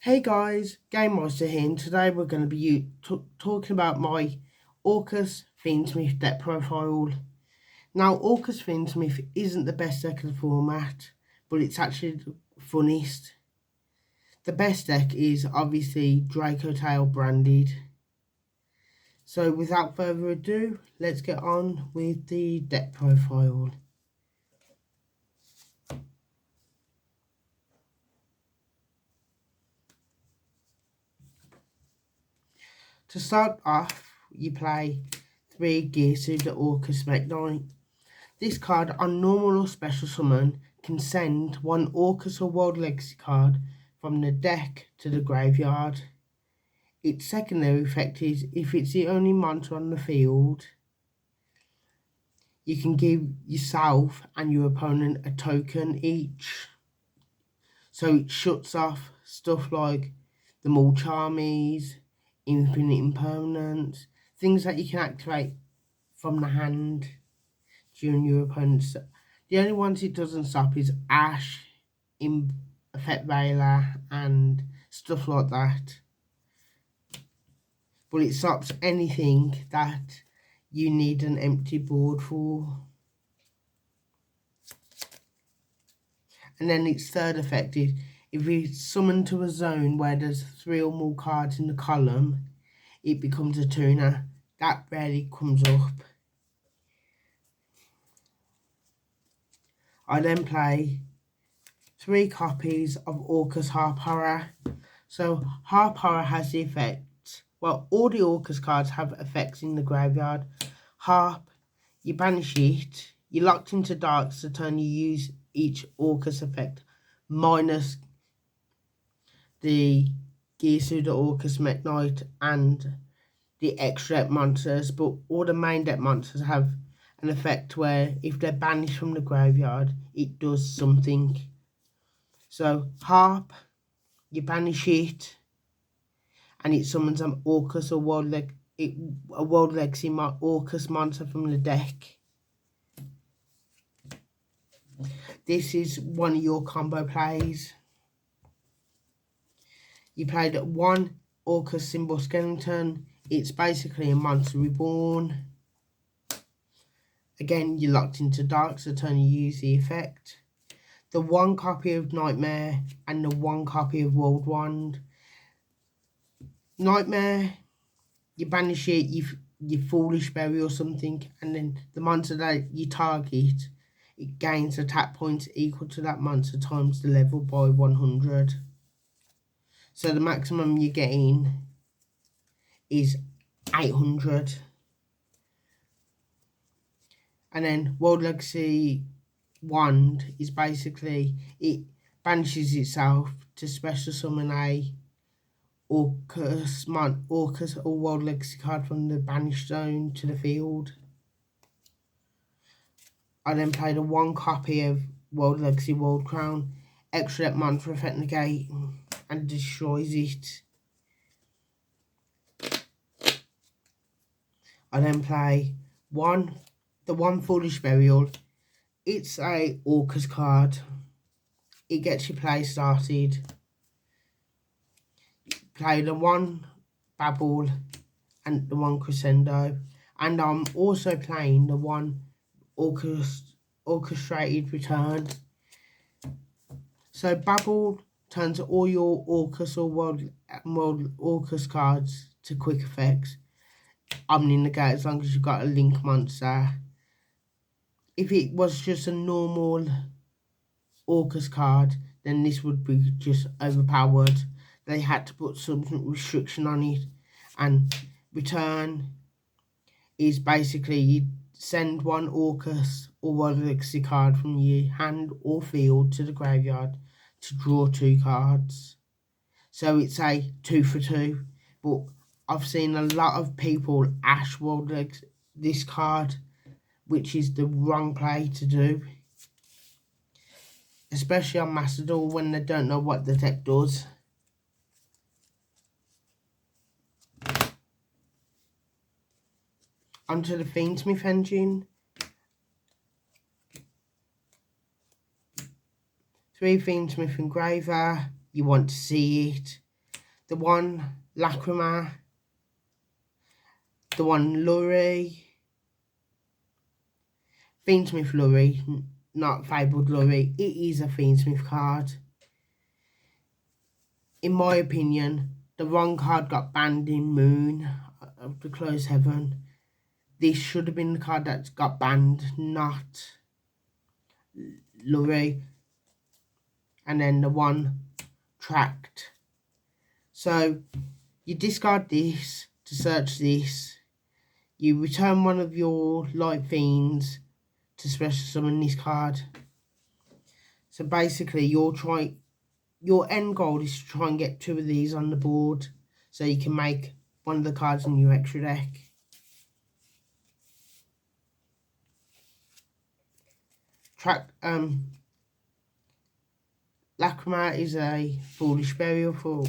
Hey guys, Game Monster here, and today we're going to be talking about my Orcust Fiendsmith deck profile. Now, Orcust Fiendsmith isn't the best deck of the format, but it's actually the funniest. The best deck is obviously Draco Tail branded. So without further ado, let's get on with the deck profile. To start off, you play 3 Gears to the Orcust Knight. This card on normal or special summon can send one Orcust or World Legacy card from the deck to the graveyard. Its secondary effect is if it's the only monster on the field, you can give yourself and your opponent a token each. So it shuts off stuff like the Mulch Armies, Infinite Impermanence, things that you can activate from the hand during your opponent's. The only ones it doesn't stop is Ash, Effect Veiler, and stuff like that. But it stops anything that you need an empty board for. And then its third effect is if it's summoned to a zone where there's 3 or more cards in the column, it becomes a tuner. That rarely comes up. I then play 3 copies of Orcust Harp Horror. So Harp Horror has the effect, well, all the Orcust cards have effects in the graveyard. Harp, you banish it, you're locked into darks the turn you use each Orcust effect, minus the Gears to the Orcust Knight and the extra deck monsters, but all the main deck monsters have an effect where if they're banished from the graveyard, it does something. So Harp, you banish it, and it summons an Orcust or a World Legacy Orcust monster from the deck. This is one of your combo plays. You played 1 Orcust Symbol Skeleton. It's basically a monster reborn. Again, you're locked into darks the turn you use the effect. The 1 copy of Nightmare and the 1 copy of World Wand. Nightmare, you banish it, you Foolish Berry or something, and then the monster that you target, it gains attack points equal to that monster times the level by 100. So the maximum you're getting is 800. And then World Legacy Wand is basically, it banishes itself to special summon a Orcust or World Legacy card from the banished zone to the field. I then played a 1 copy of World Legacy World Crown, extra deck monster effect negate, and destroys it. I then play the 1 Foolish Burial. It's a Orcust card. It gets your play started. Play the 1 Babble and the 1 Crescendo, and I'm also playing the 1 Orchestrated Return. So Babble turns all your Orcust or World Orcust cards to quick effects. Omni negate as long as you've got a link monster. If it was just a normal Orcust card, then this would be just overpowered. They had to put some restriction on it, and return is basically you send 1 Orcust or World Legacy card from your hand or field to the graveyard to draw 2 cards. So it's a 2 for 2, but I've seen a lot of people Ash World Legacy this card, which is the wrong play to do, especially on Mastodon when they don't know what the deck does. Onto the Fiendsmith engine. 3 Fiendsmith Engraver, you want to see it. the one Lacrima, the one Lurie, fiendsmith Lurie, not fabled Lurie. It is a fiendsmith card. In my opinion, the wrong card got banned in Moon of the Closed Heaven. This should have been the card that got banned, not Lurie. And then the one Tracked. So you discard this to search this. You return one of your Light Fiends to special summon this card. So basically your end goal is to try and get 2 of these on the board so you can make one of the cards in your extra deck. Lacrima is a foolish burial for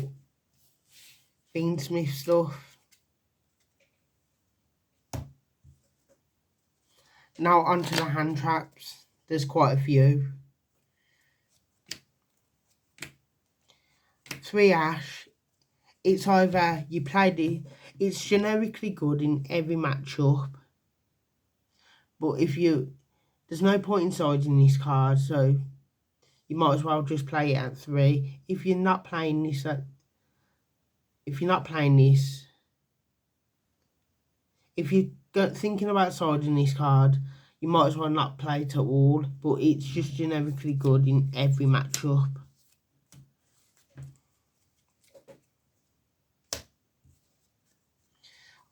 fiendsmith stuff. Now onto the hand traps. There's quite a few. 3 Ash. It's either you played it. It's generically good in every matchup. But there's no point in siding this card, so you might as well just play it at 3. If you're not playing this, if you're thinking about siding this card, you might as well not play it at all. But it's just generically good in every matchup.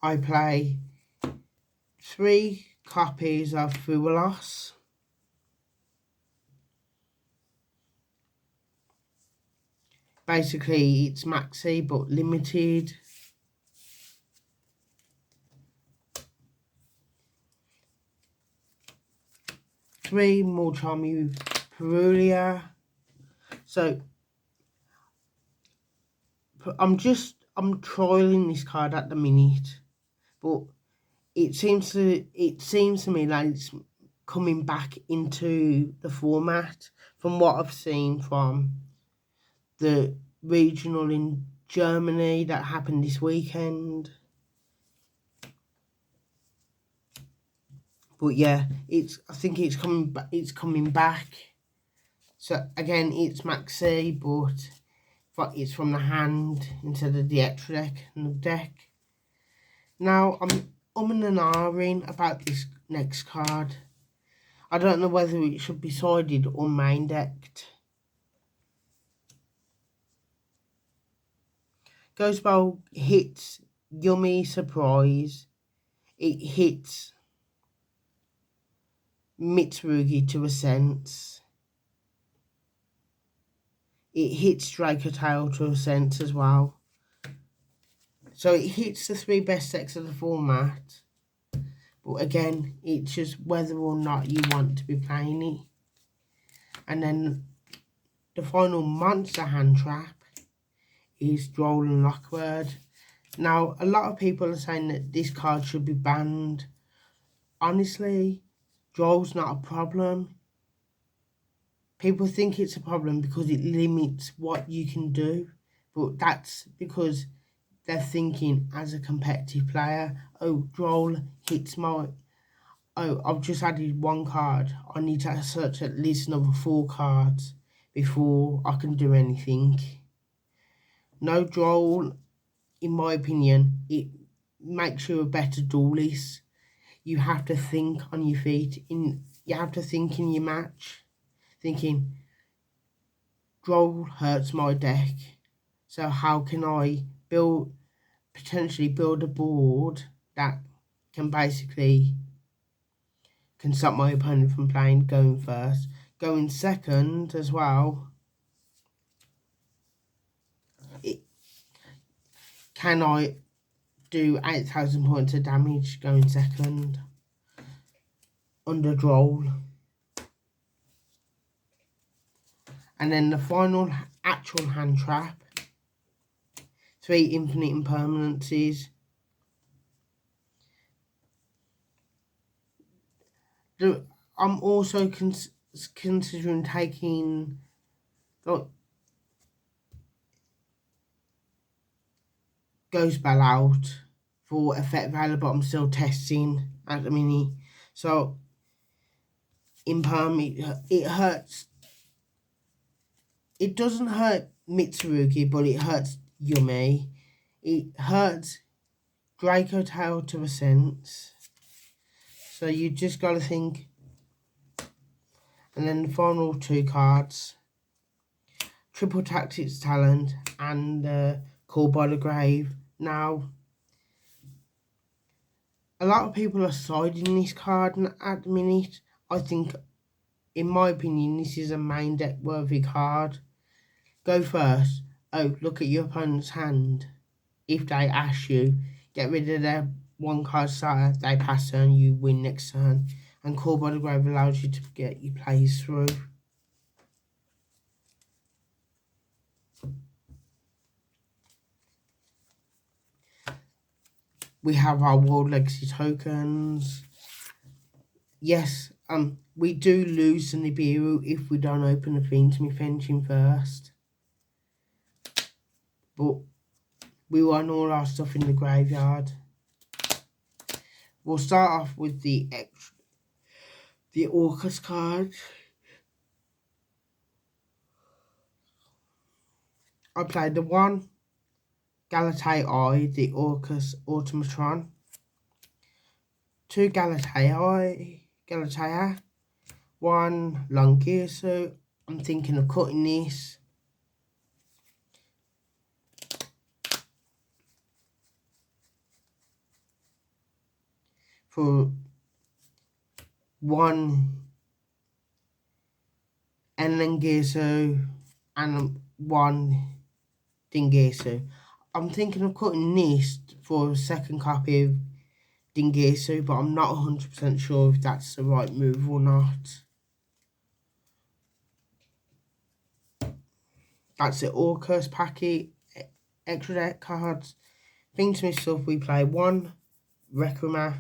I play 3 copies of Fuelos. Basically, it's maxi but limited. Three more Charmy Perulia. So I'm trialing this card at the minute, but it seems to me like it's coming back into the format from what I've seen from the regional in Germany that happened this weekend. But yeah, I think it's coming back. So again, it's maxi, but it's from the hand instead of the extra deck and the deck. Now I'm and ahhing about this next card. I don't know whether it should be sided or main decked. Ghostbowl hits Yummy Surprise. It hits Mitsurugi to a sense. It hits Dracotale to a sense as well. So it hits the 3 best decks of the format. But again, it's just whether or not you want to be playing it. And then the final monster hand trap is Droll and Lockbird. Now, a lot of people are saying that this card should be banned. Honestly, Droll's not a problem. People think it's a problem because it limits what you can do. But that's because they're thinking as a competitive player, oh, Droll hits my... Oh, I've just added 1 card. I need to search at least another 4 cards before I can do anything. No, Droll, in my opinion, it makes you a better duelist. You have to think on your feet. You have to think in your match. Thinking, Droll hurts my deck. So how can I potentially build a board that can basically... can stop my opponent from going first, going second as well. Can I do 8,000 points of damage going second under Droll? And then the final actual hand trap, 3 infinite impermanencies. I'm also considering taking goes back out for effect value, but I'm still testing at the minute. So in perm, it hurts. It doesn't hurt Mitsurugi, but it hurts Yumi. It hurts Draco Tail to a sense. So you just gotta think. And then the final two cards, Triple Tactics Talent and Call by the Grave. Now, a lot of people are siding this card at the minute. I think, in my opinion, this is a main deck worthy card. Go first. Oh, look at your opponent's hand. If they ask you, get rid of their one card starter, they pass turn, you win next turn. And Call by the Grave allows you to get your plays through. We have our World Legacy tokens. Yes, we do lose the Nibiru if we don't open the fiendsmith engine first. But we want all our stuff in the graveyard. We'll start off with the orcust card. I played the one Galatea, the orcust automatron. Two Galatea, one long gear, so I'm thinking of cutting this. For one Enlengesu and one Dingesu. I'm thinking of cutting this for a second copy of Dingesu, but I'm not 100% sure if that's the right move or not. That's the orcust packet, extra deck cards. Fiendsmith stuff, we play one Requiem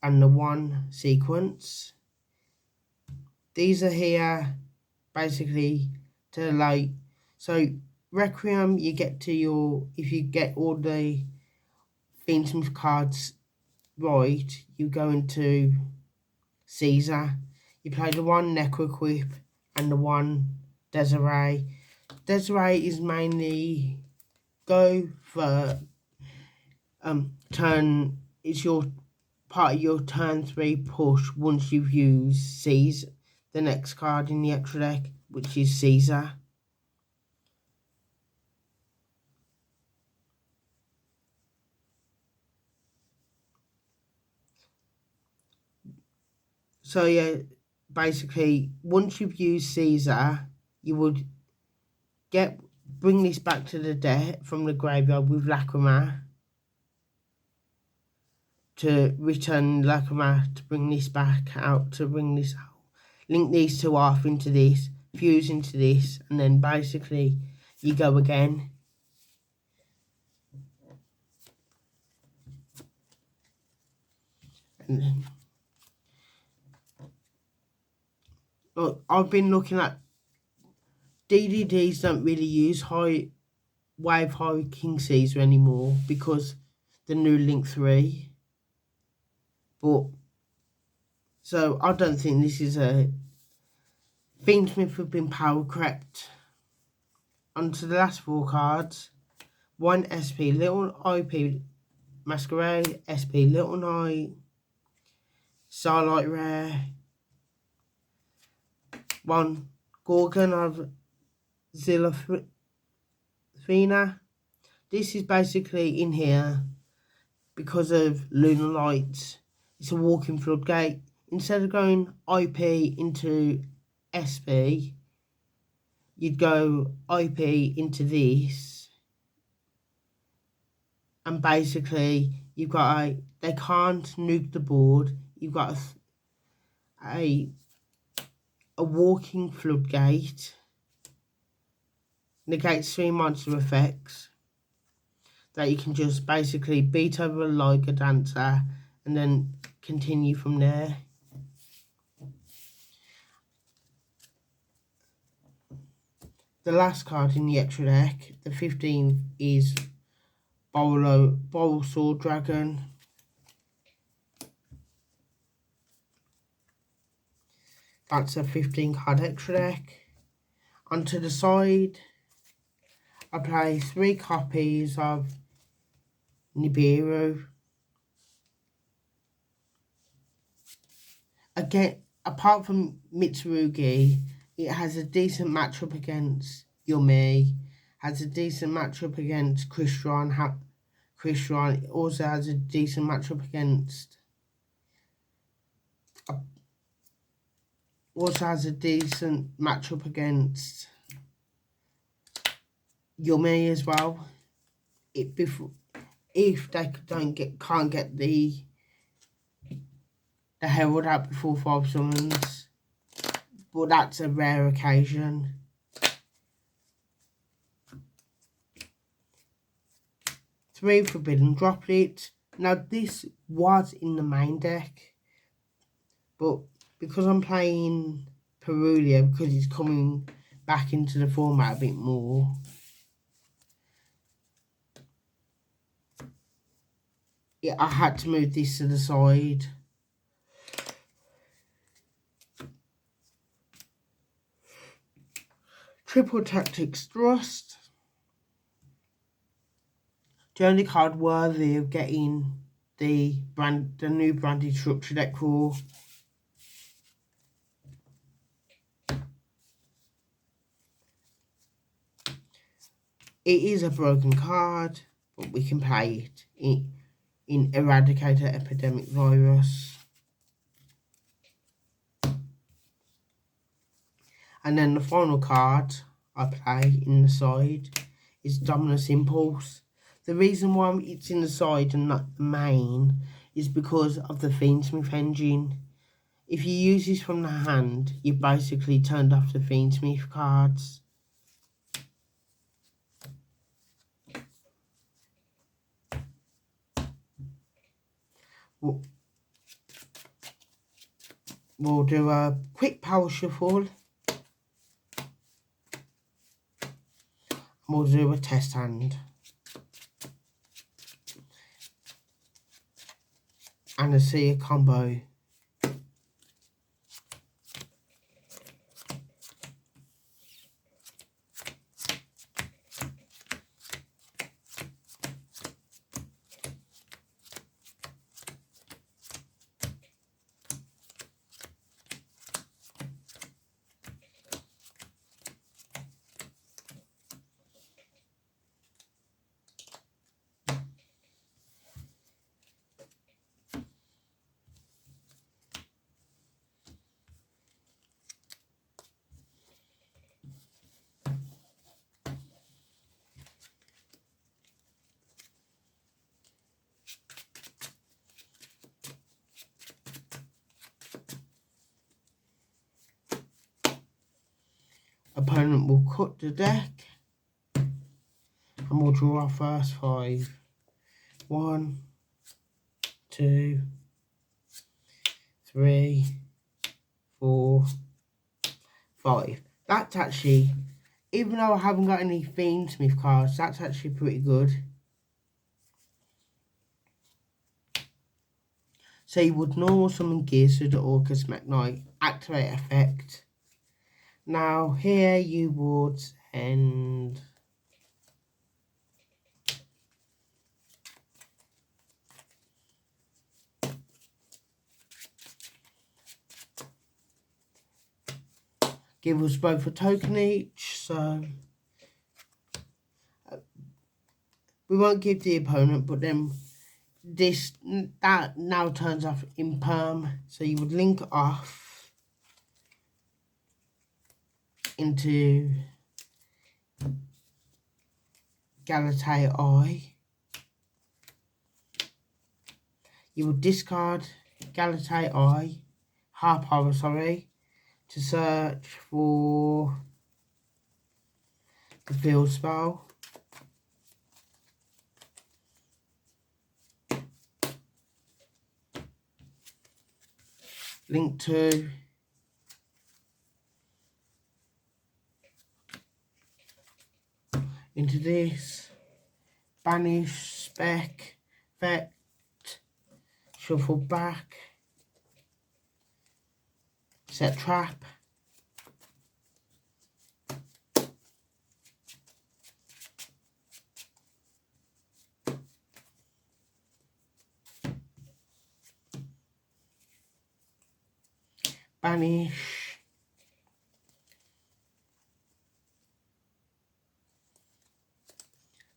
and the one sequence. These are here basically to like, so Requiem, you get to your, if you get all the Fiendsmith cards right, you go into Caesar. You play the one Necroquip and the one Desiree. Desiree is mainly go for turn, it's your part of your turn 3 push once you've used Caesar, the next card in the extra deck, which is Caesar. So yeah, basically once you've used Caesar, you would bring this back to the deck from the graveyard with Lacrima to return Lacrima to bring this back out, to bring this out. Link these two off into this, fuse into this, and then basically you go again. And then, look, I've been looking at DDDs don't really use Wave High King Caesar anymore because the new Link 3. But so I don't think this is a Fiendsmith have been power crept. Onto the last 4 cards. One SP Little IP Masquerade, SP Little Knight, Starlight Rare, one Gorgon of Zilafina. This is basically in here because of Lunar Lights. It's a walking floodgate. Instead of going IP into SP, you'd go IP into this, and basically you've got they can't nuke the board. You've got a walking floodgate, negates 3 monster effects that you can just basically beat over like a dancer and then continue from there. The last card in the extra deck, the 15th, is Borrelsword Dragon. That's a 15 card extra deck. Onto the side, I play 3 copies of Nibiru. Again, apart from Mitsurugi, it has a decent matchup against Yumi, has a decent matchup against Christian. It also has a decent matchup against Yumi as well. If they can't get the Herald out before 5 summons, but that's a rare occasion. Three Forbidden Droplets. Now this was in the main deck, but because I'm playing Perulia, because it's coming back into the format a bit more, yeah, I had to move this to the side. Triple Tactics Thrust. The only card worthy of getting the new branded structure deck rule. It is a broken card, but we can play it in Eradicator Epidemic Virus. And then the final card I play in the side is Dominus Impulse. The reason why it's in the side and not the main is because of the Fiendsmith engine. If you use this from the hand, you basically turned off the Fiendsmith cards. We'll do a quick power shuffle. We'll do a test hand. And a Seer combo. Opponent will cut the deck and we'll draw our first 5. 1, 2, 3, 4, 5. That's actually, even though I haven't got any Fiendsmith cards, that's actually pretty good. So you would normal summon Gears through the Orcust Mekk-Knight, activate effect. Now here you would send give us both a token each, so we won't give the opponent, but then that now turns off in perm, so you would link off into Galatea Eye. You would discard Galatea Eye, Harpower, to search for the field spell. Link to into this, banish spec, effect, shuffle back, set trap, banish,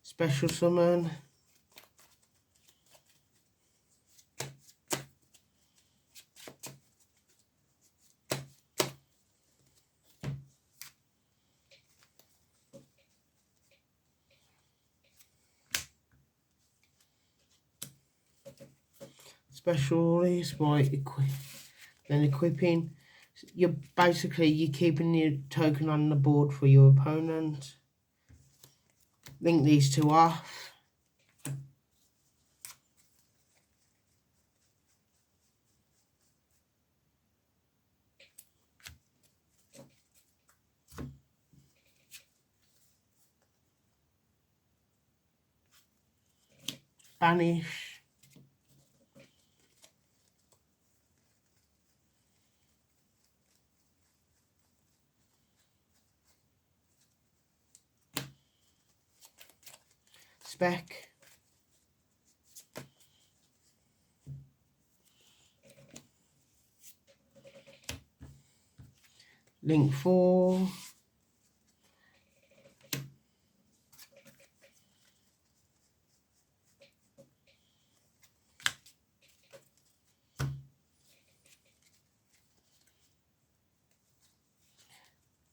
special summon, special release by then equipping. You're keeping your token on the board for your opponent. Link these two off. Banish. Spec. Link 4.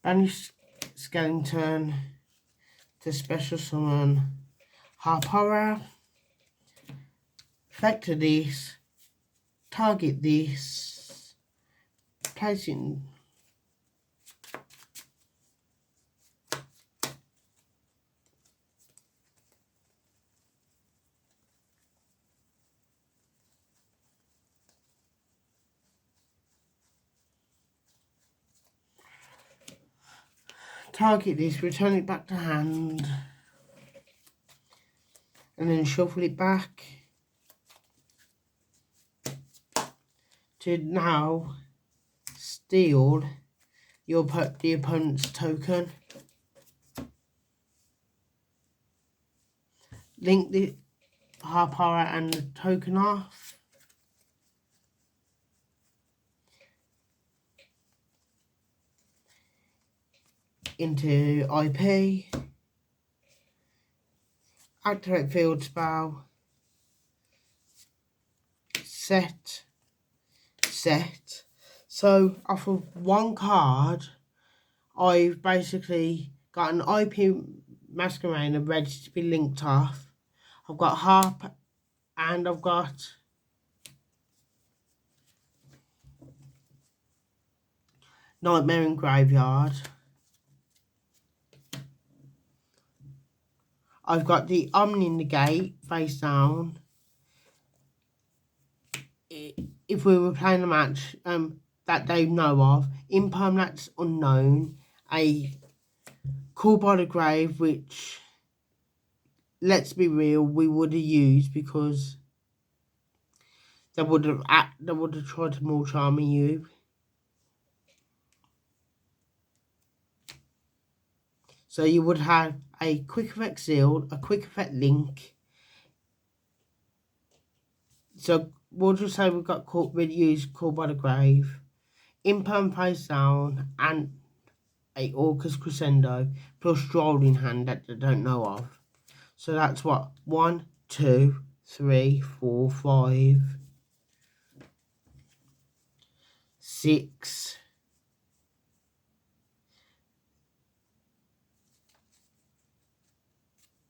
Banish skeleton to special summon Harpora. Effect of this. Target this. Placing. Target this, return it back to hand, and then shuffle it back to now steal the opponent's token. Link the Harpara and the token off. Into IP. Activate field spell. Set. So off of one card, I've basically got an IP Masquerader ready to be linked off. I've got Harp and I've got Nightmare in Graveyard. I've got the Omni in the gate face down. If we were playing a match that they know of, Impermanence Unknown, a Call by the Grave, which, let's be real, we would have used because they would have tried to more charm you. So you would have a quick effect Sealed, a quick effect Link. So we'll just say we'd use Call by the Grave, Imperm face down, and a Orcust Crescendo plus Droll in hand that they don't know of. So that's what? 1, 2, 3, 4, 5, 6,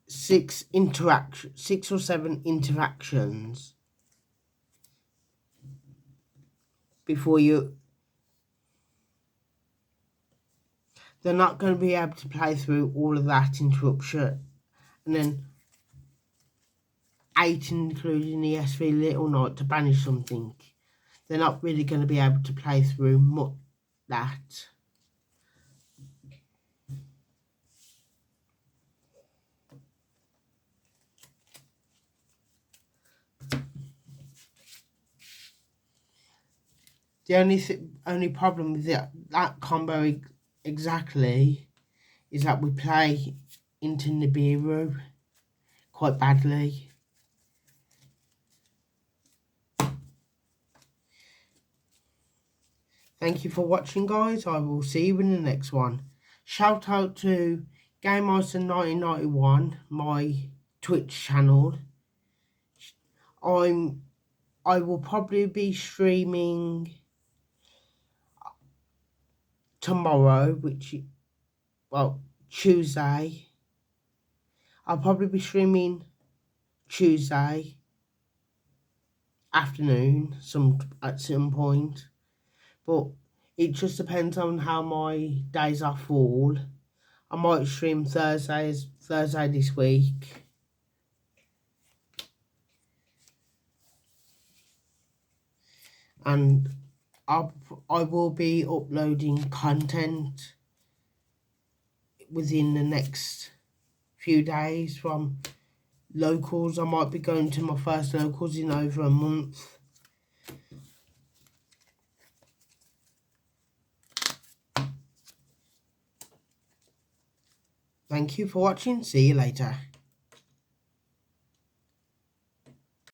6 or 7 interactions before you. They're not going to be able to play through all of that interruption, and then 8 including the SV Little Knight to banish something. They're not really going to be able to play through that. The only problem with that combo exactly is that we play into Nibiru quite badly. Thank you for watching, guys. I will see you in the next one. Shout out to GameMeister1991, my Twitch channel. I will probably be streaming tomorrow, Tuesday. I'll probably be streaming Tuesday afternoon at some point, but it just depends on how my days off fall. I might stream Thursday this week. And I will be uploading content within the next few days from locals. I might be going to my first locals in over a month. Thank you for watching. See you later.